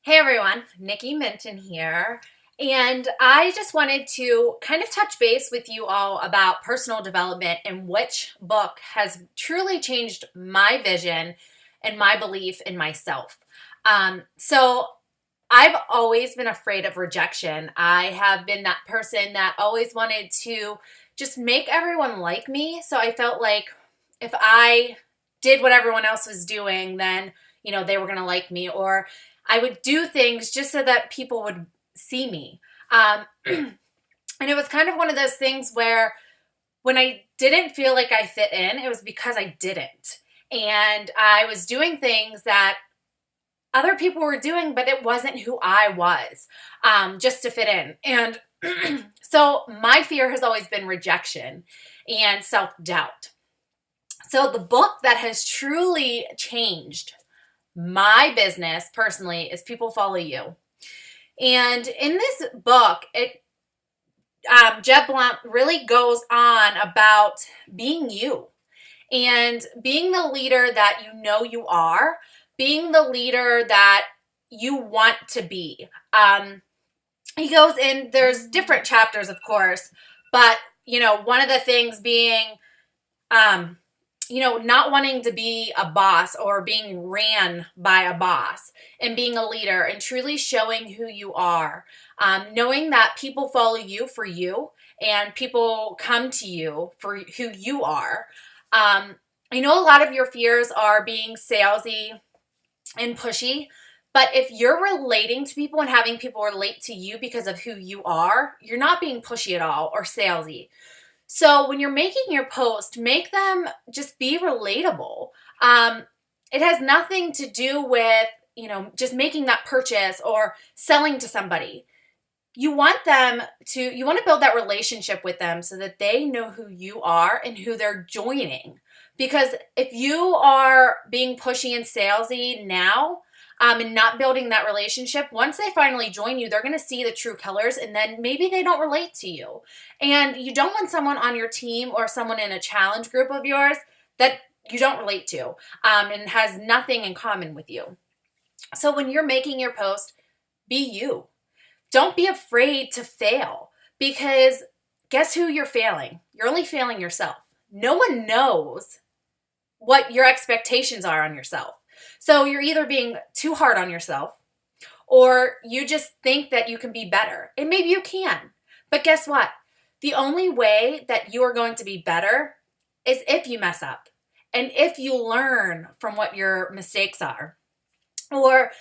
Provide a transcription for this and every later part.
Hey everyone, Nikki Minton here, and I just wanted to kind of touch base with you all about personal development and which book has truly changed my vision and my belief in myself. So I've always been afraid of rejection. I have been that person that always wanted to just make everyone like me. So I felt like if I did what everyone else was doing, then, they were going to like me, or I would do things just so that people would see me. And it was kind of one of those things where when I didn't feel like I fit in, it was because I didn't. And I was doing things that other people were doing, but it wasn't who I was, just to fit in. And so my fear has always been rejection and self-doubt. So the book that has truly changed my business personally is People Follow You. And in this book, Jeb Blount really goes on about being you and being the leader that you know you are, being the leader that you want to be. He goes in, there's different chapters, of course, but, one of the things being, not wanting to be a boss or being ran by a boss and being a leader and truly showing who you are. Knowing that people follow you for you and people come to you for who you are. I know a lot of your fears are being salesy and pushy, but if you're relating to people and having people relate to you because of who you are, you're not being pushy at all or salesy. So when you're making your post, make them just be relatable. It has nothing to do with, just making that purchase or selling to somebody. You want to build that relationship with them so that they know who you are and who they're joining. Because if you are being pushy and salesy now, and not building that relationship, once they finally join you, they're going to see the true colors, and then maybe they don't relate to you. And you don't want someone on your team or someone in a challenge group of yours that you don't relate to, and has nothing in common with you. So when you're making your post, be you. Don't be afraid to fail, because guess who you're failing? You're only failing yourself. No one knows what your expectations are on yourself. So you're either being too hard on yourself, or you just think that you can be better. And maybe you can. But guess what? The only way that you are going to be better is if you mess up and if you learn from what your mistakes are, or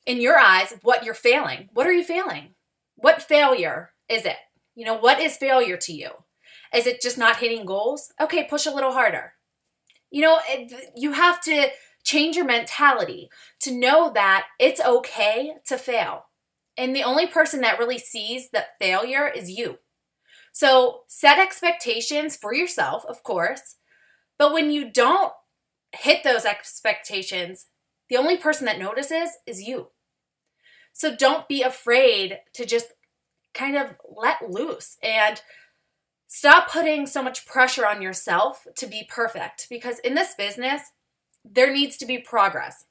in your eyes, what you're failing. What are you failing? What failure is it? What is failure to you? Is it just not hitting goals? Okay, push a little harder. You have to change your mentality to know that it's okay to fail. And the only person that really sees that failure is you. So set expectations for yourself, of course. But when you don't hit those expectations, the only person that notices is you. So don't be afraid to just kind of let loose and stop putting so much pressure on yourself to be perfect. Because in this business, there needs to be progress.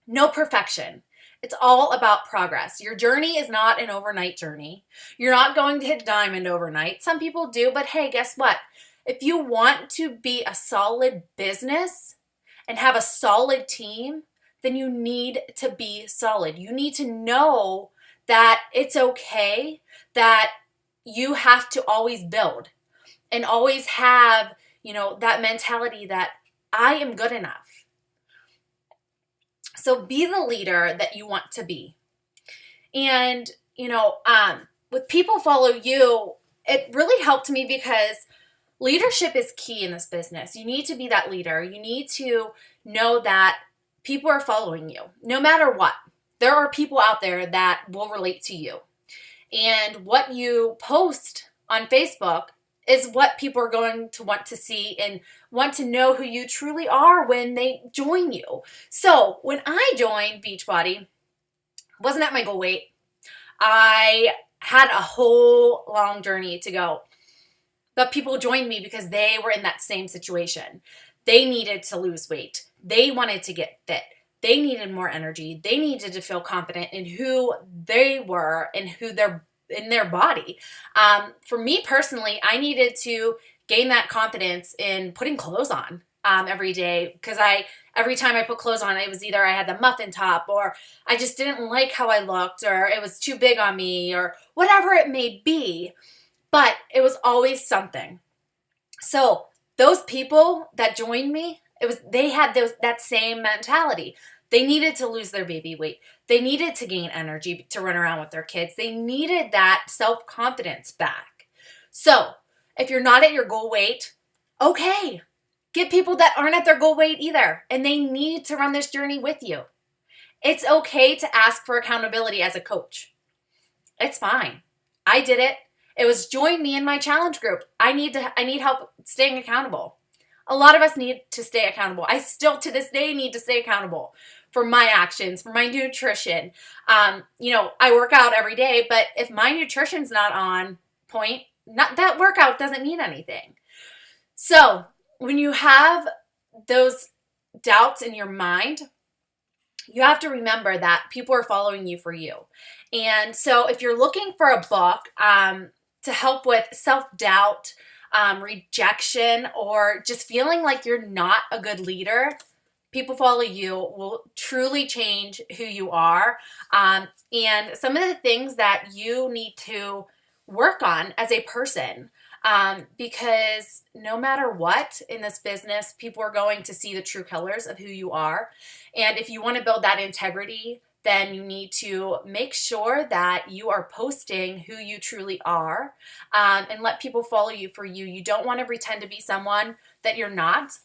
No perfection. It's all about progress. Your journey is not an overnight journey. You're not going to hit diamond overnight. Some people do, but hey, guess what? If you want to be a solid business and have a solid team, then you need to be solid. You need to know that it's okay, that you have to always build and always have, that mentality that I am good enough. So be the leader that you want to be. And, with People Follow You, it really helped me because leadership is key in this business. You need to be that leader. You need to know that people are following you, no matter what. There are people out there that will relate to you. And what you post on Facebook is what people are going to want to see and want to know who you truly are when they join you. So when I joined Beachbody, wasn't at my goal weight. I had a whole long journey to go. But people joined me because they were in that same situation. They needed to lose weight. They wanted to get fit. they needed more energy. They needed to feel confident in who they were and who they're in their body. For me personally, I needed to gain that confidence in putting clothes on every day, because every time I put clothes on, it was either I had the muffin top, or I just didn't like how I looked, or it was too big on me, or whatever it may be. But it was always something. So those people that joined me, they had that same mentality. They needed to lose their baby weight. They needed to gain energy to run around with their kids. They needed that self-confidence back. So if you're not at your goal weight, okay, get people that aren't at their goal weight either, and they need to run this journey with you. It's okay to ask for accountability as a coach. It's fine. I did it. It was join me in my challenge group. I need help staying accountable. A lot of us need to stay accountable. I still to this day need to stay accountable for my actions, for my nutrition. I work out every day, but if my nutrition's not on point, that workout doesn't mean anything. So when you have those doubts in your mind, you have to remember that people are following you for you. And so if you're looking for a book to help with self-doubt, rejection, or just feeling like you're not a good leader, People Follow You will truly change who you are. And some of the things that you need to work on as a person, because no matter what in this business, people are going to see the true colors of who you are. And if you want to build that integrity, then you need to make sure that you are posting who you truly are, and let people follow you for you. You don't want to pretend to be someone that you're not.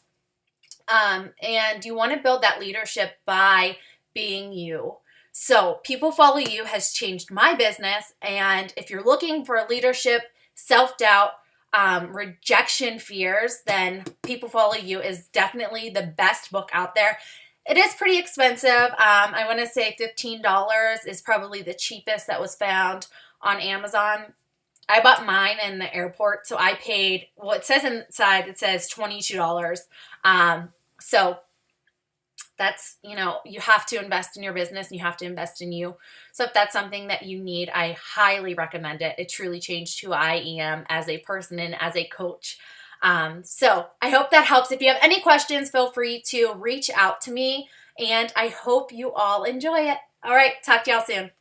And you want to build that leadership by being you. So People Follow You has changed my business. And if you're looking for leadership, self-doubt, rejection fears, then People Follow You is definitely the best book out there. It is pretty expensive. I want to say $15 is probably the cheapest that was found on Amazon. I bought mine in the airport, so I paid, well, it says inside, it says $22. So that's, you have to invest in your business and you have to invest in you. So if that's something that you need, I highly recommend it. It truly changed who I am as a person and as a coach. So I hope that helps. If you have any questions, feel free to reach out to me, and I hope you all enjoy it. All right. Talk to y'all soon.